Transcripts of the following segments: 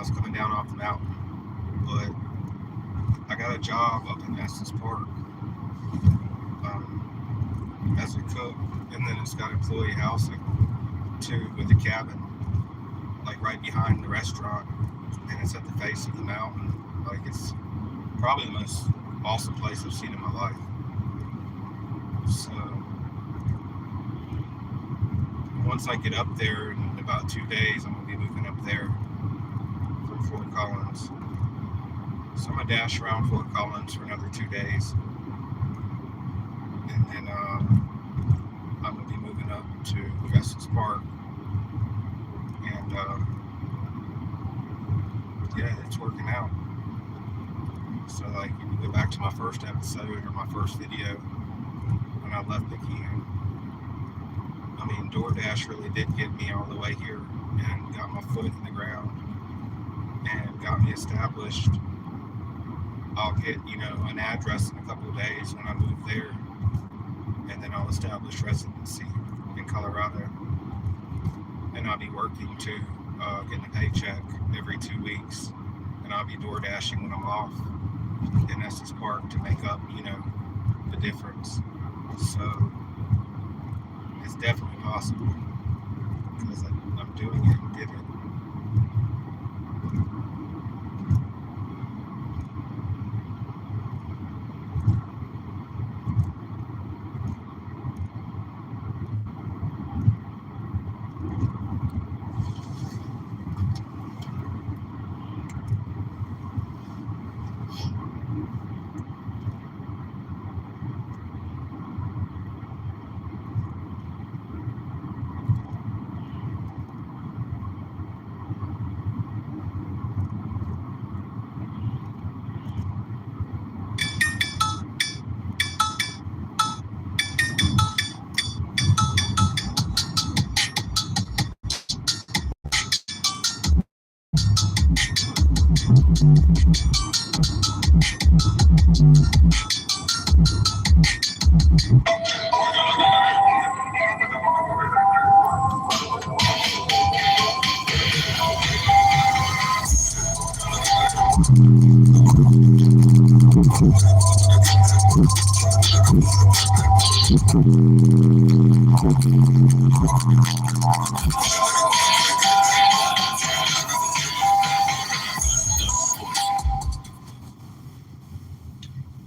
was coming down off the mountain. But I got a job up in Estes Park as a cook, and then it's got employee housing too with a cabin, like right behind the restaurant, and it's at the face of the mountain. Like it's probably the most awesome place I've seen in my life. So once I get up there in about 2 days, I'm gonna be moving up there from Fort Collins. So I'm gonna dash around Fort Collins for another 2 days, and then I'm gonna be moving up to Estes Park, and yeah, it's working out. So like, if you go back to my first episode or my first video when I left the camp, I mean, DoorDash really did get me all the way here and got my foot in the ground and got me established. I'll get, an address in a couple of days when I move there, and then I'll establish residency in Colorado, and I'll be working to getting a paycheck every 2 weeks, and I'll be door dashing when I'm off in Estes Park to make up, the difference. So it's definitely possible because I'm doing it and did it.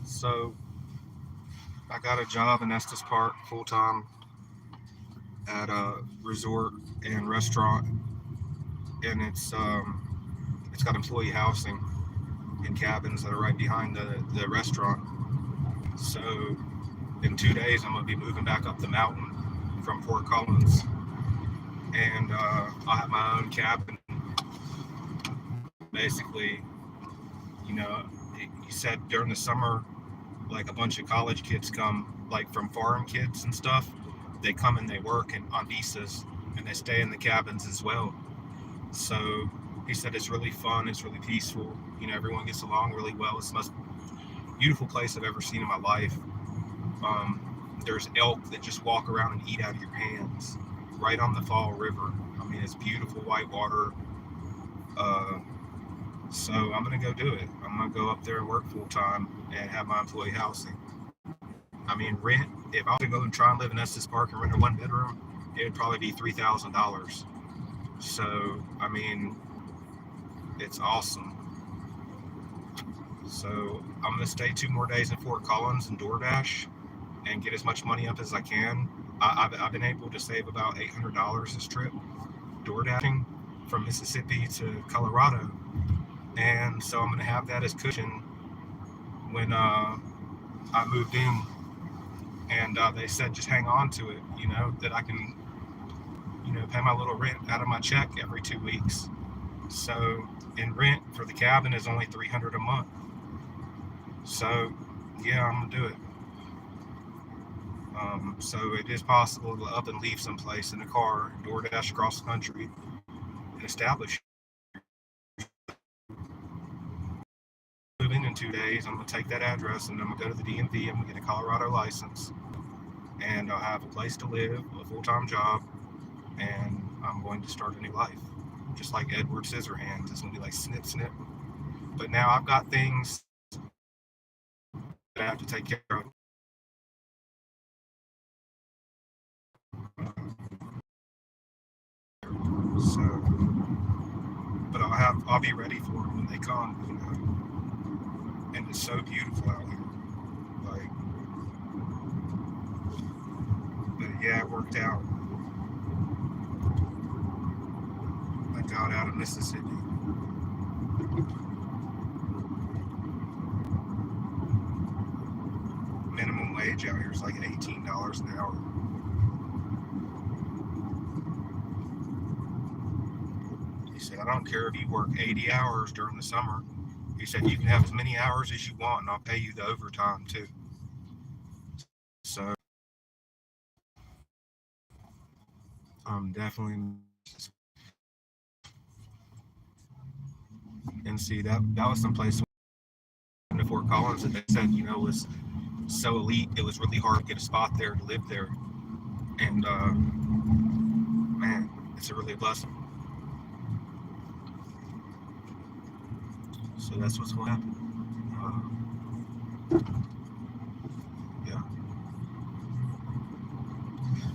So I got a job in Estes Park full time at a resort and restaurant, and it's got employee housing in cabins that are right behind the restaurant. So in 2 days, I'm gonna be moving back up the mountain from Fort Collins, and I'll have my own cabin. Basically, he said during the summer, like a bunch of college kids come, like from farm kids and stuff. They come and they work on visas, and they stay in the cabins as well. So he said it's really fun. It's really peaceful. Everyone gets along really well. It's the most beautiful place I've ever seen in my life. There's elk that just walk around and eat out of your hands right on the Fall River. I mean, it's beautiful white water. So I'm going to go do it. I'm going to go up there and work full time and have my employee housing. I mean, rent, if I was to go and try and live in Estes Park and rent a 1 bedroom, it would probably be $3,000. So, I mean, it's awesome. So I'm going to stay 2 more days in Fort Collins and DoorDash and get as much money up as I can. I've been able to save about $800 this trip DoorDashing from Mississippi to Colorado. And so I'm going to have that as cushion when I moved in. And they said just hang on to it, that I can, pay my little rent out of my check every 2 weeks. So, and rent for the cabin is only $300 a month. So, yeah, I'm going to do it. So it is possible to up and leave someplace in a car, DoorDash across the country, and establish. Moving in 2 days, I'm going to take that address and I'm going to go to the DMV. I'm going to get a Colorado license, and I'll have a place to live, a full-time job, and I'm going to start a new life. just like Edward Scissorhands. It's gonna be like snip, snip. But now I've got things that I have to take care of. So, but I'll be ready for them when they come, you know. And it's so beautiful out here. Like, but yeah, it worked out. I got out of Mississippi. Minimum wage out here is like $18 an hour. He said, I don't care if you work 80 hours during the summer. He said, you can have as many hours as you want and I'll pay you the overtime too. So I'm definitely, and see that was someplace in Fort Collins that they said, you know, was so elite, it was really hard to get a spot there to live there. And man, it's a really blessing. So that's what's going to happen. Yeah.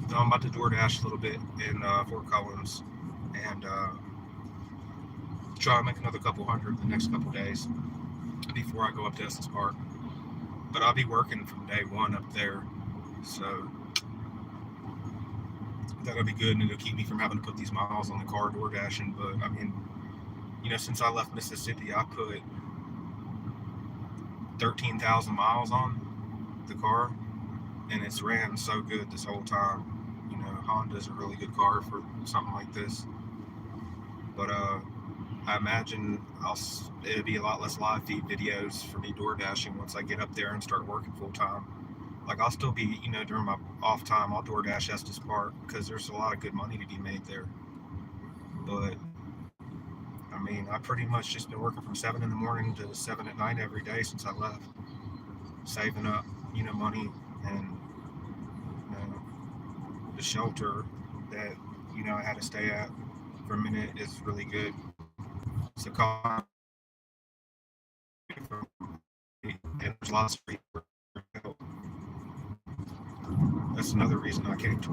So I'm about to DoorDash a little bit in Fort Collins and try to make another couple hundred the next couple days before I go up to Estes Park. But I'll be working from day one up there, so that'll be good, and it'll keep me from having to put these miles on the car DoorDashing. But I mean, you know, since I left Mississippi, I put 13,000 miles on the car, and it's ran so good this whole time. You know, Honda's a really good car for something like this. But I imagine it'll be a lot less live feed videos for me DoorDashing once I get up there and start working full time. Like I'll still be, you know, during my off time, I'll DoorDash Estes Park because there's a lot of good money to be made there. But I mean, I pretty much just been working from 7 in the morning to 7 at night every day since I left, saving up, you know, money, and you know, the shelter that, you know, I had to stay at for a minute is really good. So and there's lots of free. That's another reason I came to